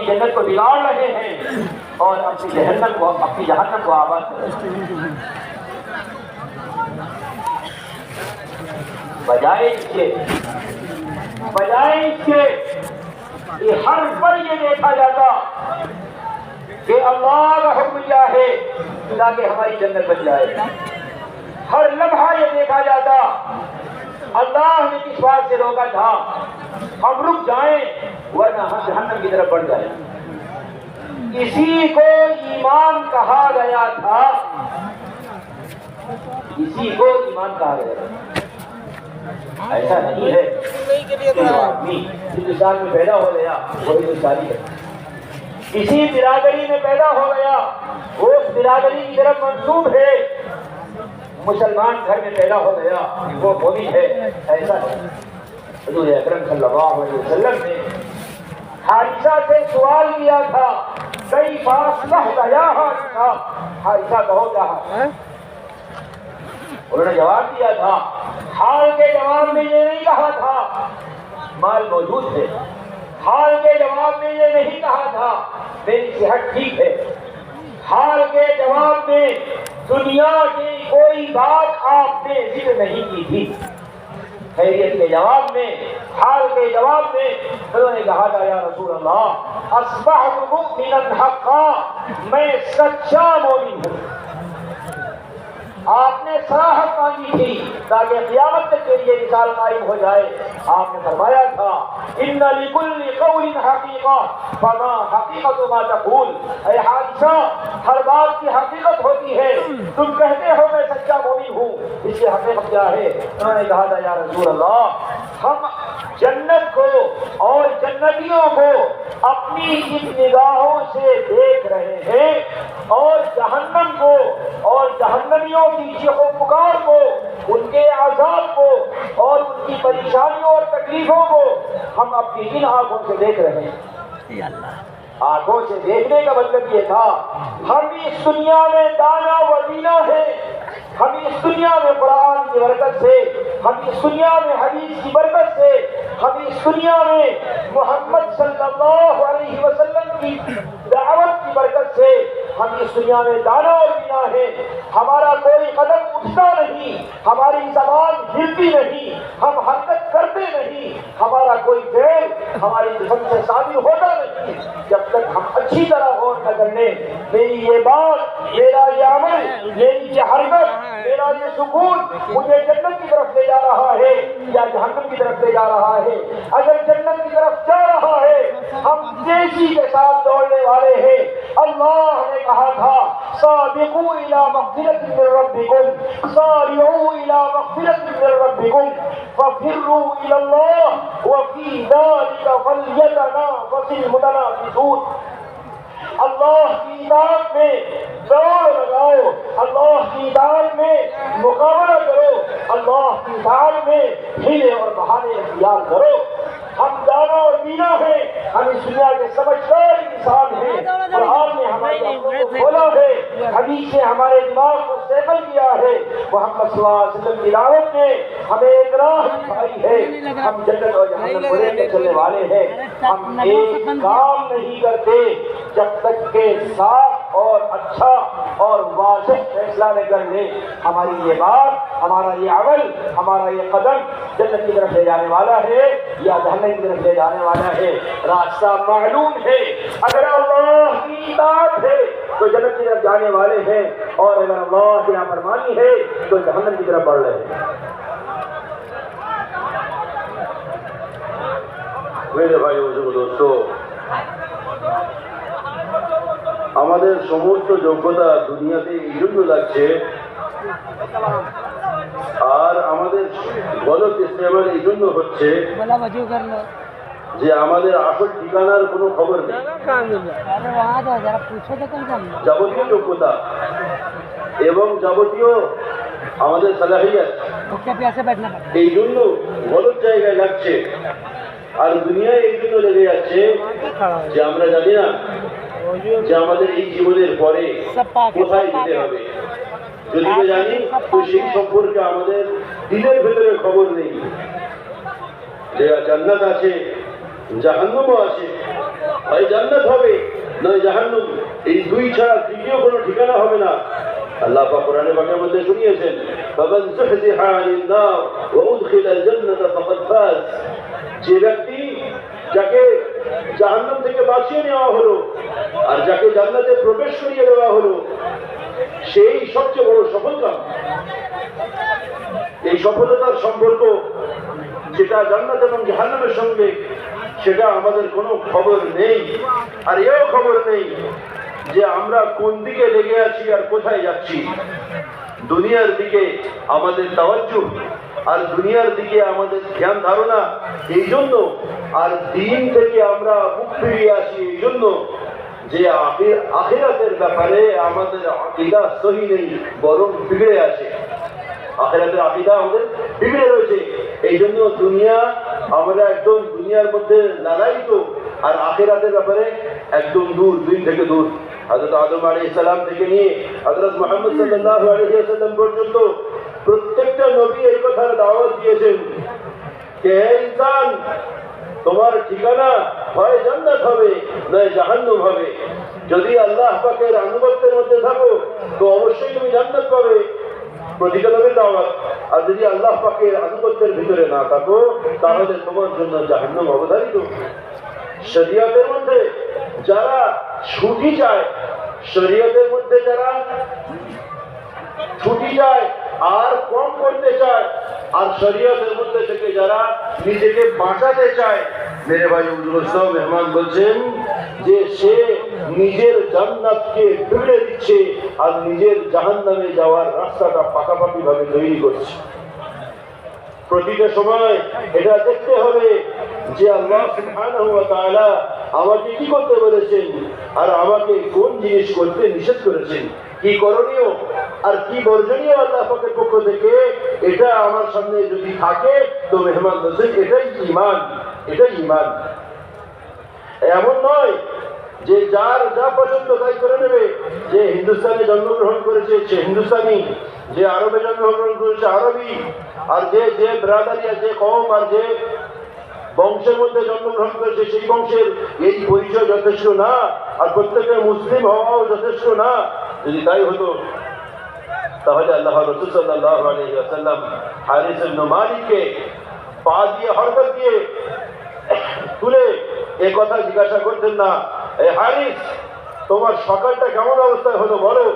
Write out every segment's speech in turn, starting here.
जन्नत को बिगाड़ रहे हैं और अपनी जहन्नम को आबाद कर रहे हैं। बजाय इसके कि हर पल ये देखा जाता कि अल्लाह का हुक्म क्या है ताकि हमारी जन्नत बन जाए, हर लम्हा ये देखा जाता अल्लाह ने किस बात से रोका था हम रुक जाएं वरना हम जहन्नम की तरफ बढ़ जाए। इसी को ईमान कहा गया था, इसी को ईमान कहा गया था। ऐसा नहीं है कि आदमी हिंदुस्तान में पैदा हो गया वो हिंदुस्तानी है, किसी बिरादरी में पैदा हो गया वो उस बिरादरी की तरफ मंसूब है, मुसलमान घर में पैदा हो गया वो मोमिन है, ऐसा नहीं। हुजूर अकरम सल्लल्लाहु अलैहि वसल्लम ने हारिसा से सवाल किया था कई फासला या हारिसा कहो क्या है, उन्होंने जवाब दिया था, हाल के जवाब में ये नहीं कहा था माल मौजूद है, हाल के जवाब में ये नहीं कहा था मेरी सेहत ठीक है, हाल के जवाब में दुनिया की कोई बात आपने जिक्र नहीं की थी, खैरियत के जवाब में, हाल के जवाब में उन्होंने कहा था या रसूल अल्लाह अस्बहतु मुमिनन हक्का, मैं सच्चा मोमिन हूँ। आपने सराहत मांगी थी ताकि क़यामत तक के लिए मिसाल कायम हो जाए। आपने फरमाया था इन्ना लिकुल्लि क़ौलिन हक़ीक़ा फमा हक़ीक़तु मा तक़ूल, ऐ हारिसा हर बात की हकीकत होती है, तुम कहते हो मैं सच्चा मोमिन हूँ, इसकी हकीकत क्या है? उन्होंने कहा था या रसूल अल्लाह हम जन्नत को और जन्नतियों को अपनी इन निगाहों से देख रहे हैं और जहन्नम को और जहन्नमियों की चीखो पुकार को, उनके अज़ाब को और उनकी परेशानियों और तकलीफों को हम अपनी इन आंखों से देख रहे हैं। आंखों से देखने का मतलब ये था हम इस दुनिया में दाना व दीना है, हम इस दुनिया में कुरान की बरकत से, हम इस दुनिया में हदीस की बरकत से, हम इस दुनिया में मोहम्मद सल्लल्लाहु अलैहि वसल्लम की दावत की बरकत से हम इस दुनिया में दाना और दीना है। हमारा कोई कदम उठता नहीं, हमारी ज़बान हिलती नहीं, हम हरकत करते नहीं, हमारा कोई फेल हमारी जिस्म से साबित होता नहीं जब तक हम अच्छी तरह गौर न कर लें मेरी ये बात, मेरा ये अमल, मेरी ये हरकत, मेरा ये सुकून मुझे जन्नत की तरफ ले जा रहा है या जहन्नम की तरफ ले जा रहा है। अगर जन्नत की तरफ जा रहा है हम तेजी के साथ दौड़ने वाले हैं। अल्लाह ने कहा था साबिकू इला मग़फ़िरतिन मिन रब्बिकुम सारिऊ इला मग़फ़िरतिन मिन रब्बिकुम फफ़िर्रू इलल्लाह व फ़ी ज़ालिका फ़ल्यतनाफ़सिल मुतनाफ़िसून। अल्लाह की इताअत में दौड़ लगाओ, अल्लाह की इताअत में मुकाबला करो, अल्लाह की इताअत में हीले और बहाने इख्तियार करो। हम दाना और बीना हैं, हम इस दुनिया के समझदार इंसान हैं। कुरान ने हमारी आंखों को खोला है, हदीस ने हमारे दिमाग को सेकल किया है, मोहम्मद सल्लल्लाहु अलैहि वसल्लम की दावत ने हमें एक राह दिखाई है। हम जन्नत और जहन्नम को लेकर चलने वाले हैं। हम एक काम नहीं करते जब तक के साफ और अच्छा और वाज़ेह फैसला न कर ले हमारी ये बात, हमारा ये अमल, हमारा ये कदम जन्नत की तरफ ले जाने वाला है या जहन्नम की तरफ ले जाने वाला है। रास्ता मालूम है, अगर अल्लाह की इताअत है तो जन्नत की तरफ जाने वाले हैं और अगर अल्लाह की नाफरमानी है तो जहन्नम की तरफ बढ़ रहे हैं। मेरे भाई दोस्तों, আমাদের সমস্ত যোগ্যতা দুনিয়াতে এই জন্য লাগছে আর আমাদের গলত ইস্তেমাল এই জন্য হচ্ছে যে আমাদের আসল ঠিকানার কোনো খবর নেই। যাবতীয় যোগ্যতা এবং যাবতীয় আমাদের সালাহিয়াত এই জন্য গলত জায়গায় লাগছে আর দুনিয়ায় এই জন্য লেগে যাচ্ছে যে আমরা জানি না যে আমাদের এই জীবনের পরে কোথায় যেতে হবে। যদি জানি তো সেই সম্পর্কে আমাদের দিলের ভেতরে খবর নেই যে জান্নাত আছে, জাহান্নামও আছে, হয় জান্নাত হবে নয় জাহান্নাম, এই দুই ছাড়া তৃতীয় কোনো ঠিকানা হবে না। আল্লাহ পাক কোরআনে পাকের মধ্যে শুনিয়েছেন, ফামান যুহজিহা আনিন নার ওয়া উদখিলাল জান্নাতা ফাকাদ ফাজ। যে ব্যক্তি যাকে জাহান্নাম থেকে বাঁচিয়ে নেওয়া হলো আর যাকে জান্নাতে প্রবেশ করিয়ে দেওয়া হলো, সেই সবচেয়ে বড় সফলকাম। এই সফলতার সম্পর্ক যেটা জান্নাত এবং জাহান্নামের সঙ্গে, সেটা আমাদের কোনো খবর নেই। আর এও খবর নেই যে আমরা কোন দিকে লেগে আছি আর কোথায় যাচ্ছি। দুনিয়ার দিকে আমাদের তাওয়াজ্জু আর দুনিয়ার দিকে আমাদের ধ্যান ধারণা এই জন্য, আর দিন থেকে আমরা মুখ ফিরিয়ে আসি এই জন্য যে আখিরাতের ব্যাপারে আমাদের আকীদা সহি নেই, বরং বিগড়ে আছে। আখিরাতের আকীদা আমাদের বিগড়ে রয়েছে। এই জন্য আমরা একদম দুনিয়ার মধ্যে লাগাইত, আর আখিরাতের ব্যাপারে একদম দূর, দিন থেকে দূর। হযরত আদম আলাইহিস সালাম থেকে নিয়ে হযরত মুহাম্মদ সাল্লাল্লাহু আলাইহি ওয়াসাল্লাম পর্যন্ত প্রত্যেকটা নবী এই কথার দাওয়াত দিয়েছেন যে হে ইনসান, তোমার ঠিকানা হয় জান্নাত হবে নয় জাহান্নাম হবে। যদি আল্লাহ পাকের আনুগত্যের মধ্যে থাকো তো অবশ্যই তুমি জান্নাত পাবে, প্রতিটা নবীর দাওয়াত। আর যদি আল্লাহ পাকের আনুগত্যের ভিতরে না থাকো তাহলে তোমার জন্য জাহান্নাম অবধারিত। শরীয়তের মধ্যে যারা ছুটি চায়, শরীয়তের মধ্যে যারা ছুটি চায় আর কম করতে চায়, আর শরীয়তের মধ্যে থেকে যারা নিজেকে বাঁচাতে চায়, মেরে ভাই উদ্দুল মেহমান বলছেন যে সে নিজের জান্নাতকে বিগড়ে দিচ্ছে আর নিজের জাহান্নামে যাওয়ার রাস্তাটা পাকাপাকি ভাবে তৈরি করছে। প্রতিটা সময় এটা দেখতে হবে যে আল্লাহ সুবহানাহু ওয়া তাআলা আমাকে কি করতে বলেছেন আর আমাকে কোন জিনিস করতে নিষেধ করেছেন, কি করণীয় আর কি বর্জনীয় আল্লাহ পাকের পক্ষ থেকে, এটা আমার সামনে যদি থাকে তো মেহমান বলছেন এটাই ঈমান, এটাই ঈমান। এমন নয় যে যার যা পছন্দ তাই করে নেবে। যে হিন্দুস্তানে জন্মগ্রহণ করেছে সে হিন্দুস্তানি, যে আরবে জন্মগ্রহণ করেছে আরবি, আর যে ব্রাদারি আর যে কওম আর যে বংশের মধ্যে জন্মগ্রহণ করেছে সেই বংশের এই পরিচয় যথেষ্ট না, আর প্রত্যেকে মুসলিম হওয়াও যথেষ্ট না। যদি তাই হতো তাহলে আল্লাহ রাসূল সাল্লাল্লাহু আলাইহি ওয়াসাল্লাম হারিস ইবনে মালিককে পা দিয়ে হরকত দিয়ে তুলে এই কথা জিজ্ঞাসা করতেন না, এ হারিস তোমার সকালটা কেমন অবস্থায় হলো বলো।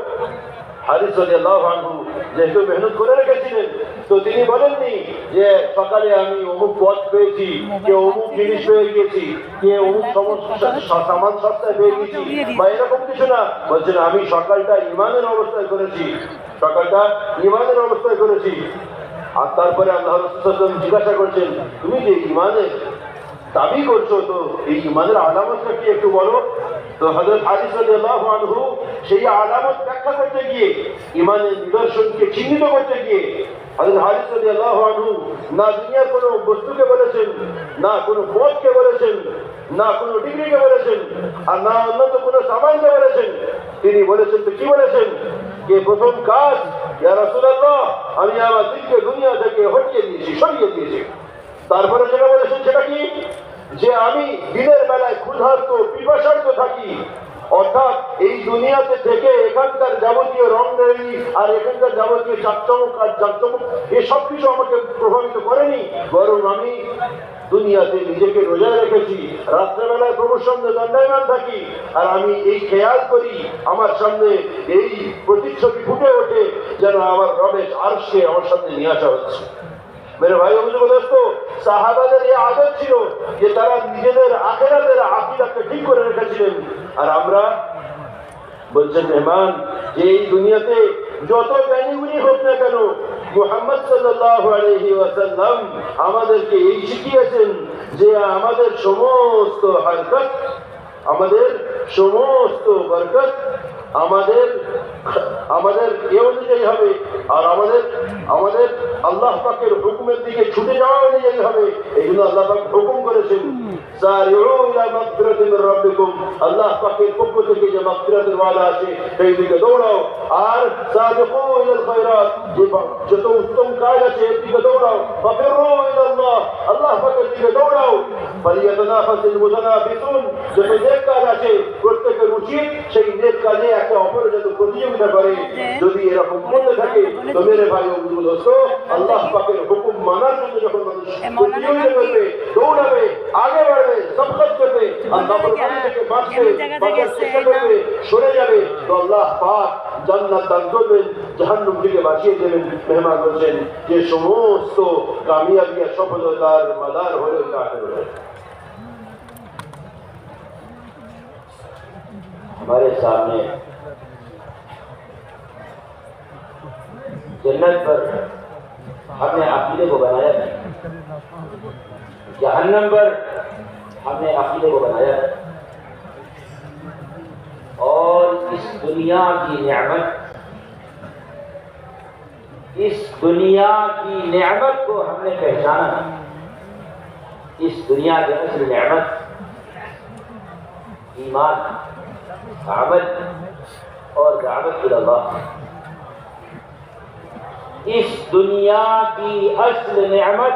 হারিস রাদিয়াল্লাহু আনহু যেহেতু মেহনত করে রেখেছিলেন, তো তিনি বলেননি যে সকালে আমি অমুক পদ পেয়েছি, কে অমুক জিনিস পেয়ে গিয়েছি, কে অমুক সামান সস্তায় পেয়ে গেছি বা এরকম কিছু না। বলছেন আমি সকালটা ইমানের অবস্থায় করেছি, সকালটা ইমানের অবস্থায় করেছি। আর তারপরে আল্লাহ রাসূল জিজ্ঞাসা করছেন তুমি যে ইমানের দাবি করছো, তো এই ইমানের আলামতটা কি একটু বলো। তো হযরত হারিস রাদিয়াল্লাহু আনহু সেই আলামত ব্যাখ্যা করতে গিয়ে, ইমানের নিদর্শনকে চিহ্নিত করতে গিয়ে হযরত হারিস রাদিয়াল্লাহু আনহু না দুনিয়ার কোনো বস্তুকে বলেছেন, না কোনো পদকে বলেছেন, না কোনো ডিগ্রিকে বলেছেন, আর না অন্য কোনো সামানকে বলেছেন। তিনি বলেছেন, তো কি বলেছেন যে প্রথম কাজ ইয়া রাসূলুল্লাহ আমি আমার দিলকে দুনিয়া থেকে হটিয়ে দিয়েছি, সরিয়ে দিয়েছি। তারপরে যেটা বলেছেন সেটা কি, যে আমি দিনের বেলায় ক্ষুধার্ত পিপাসার্ত থাকি, অর্থাৎ এই দুনিয়াতে থেকে এখানকার যাবতীয় রংরেলি আর এখানকার যাবতীয় চাকচমক আর জাকচমক এসব কিছু আমাকে প্রভাবিত করেনি, বরং আমি দুনিয়াতে নিজেকে রোজা রেখেছি, রাত্রেবেলায় প্রভুর সামনে দণ্ডায়মান থাকি, আর আমি এই খেয়াল করি আমার সামনে এই প্রতিচ্ছবি ফুটে ওঠে যেন আমার রবেশ আরশে আমার সামনে নিয়ে আসা হচ্ছে। मेरे भाई और दोस्तों, সাহাবাদের এই আদত ছিল যে তারা নিজেদের আখিরাতের আকীদাকে ঠিক করে রেখেছিলেন। আর আমরা বলছেন মেহমান যে এই দুনিয়াতে যত জ্ঞানীগুণী হোক না কেন, মুহাম্মদ সাল্লাল্লাহু আলাইহি ওয়াসাল্লাম আমাদেরকে এই শিখিয়েছেন যে আমাদের সমস্ত হরকত, আমাদের সমস্ত বরকত আমাদের এ অনুযায়ী হবে, আর আমাদের আল্লাহ পাকের হুকুমের দিকে ছুটে যাওয়া অনুযায়ী হবে। এই জন্য আল্লাহ পাক হুকুম করেছেন সারিউ ইলা মাগফিরাতিন মির রাব্বিকুম, আল্লাহ পাকের পক্ষ থেকে যে মাগফিরাতের ওয়াদা আছে সেই দিকে দৌড়াও। আর সাবিকু ইলাল খায়রাত, যে যত উত্তম কাজ আছে এর দিকে দৌড়াও। ফাফিরু ইলাল্লাহ, আল্লাহ পাকের দিকে দৌড়াও। ফালিয়াতানাফাসিল মুতানাফিসুন, যত নেক কাজ আছে প্রত্যেকের উচিত সেই নেক কাজে একে অপরের যাতে প্রতিযোগিতা করে। যদি এরকম করতে থাকে তো মেরে ভাই ও দোস্ত, আল্লাহ পাকের হুকুম মানার জন্য যখন মানুষ প্রতিযোগিতা করবে, দৌড়াবে, আগে বাড়বে, সবকাজ করবে, আর নাফরমানি থেকে বাঁচবে, বাঁচার চেষ্টা করবে, সরে যাবে, তো আল্লাহ পাক জান্নাত দান করবেন, জাহান্নাম থেকে বাঁচিয়ে দেবেন। মেহমান বলছেন যে সমস্ত কামিয়াবি আর সফলতার মাদার হলো কাফের। ہمارے سامنے جنت پر ہم نے عقیدے کو بنایا ہے، جہنم پر ہم نے عقیدے کو بنایا ہے، اور اس دنیا کی نعمت، اس دنیا کی نعمت کو ہم نے پہچانا ہے۔ اس دنیا کی اصل نعمت ایمان، عمل اور دعوت الی اللہ۔ اس دنیا کی اصل نعمت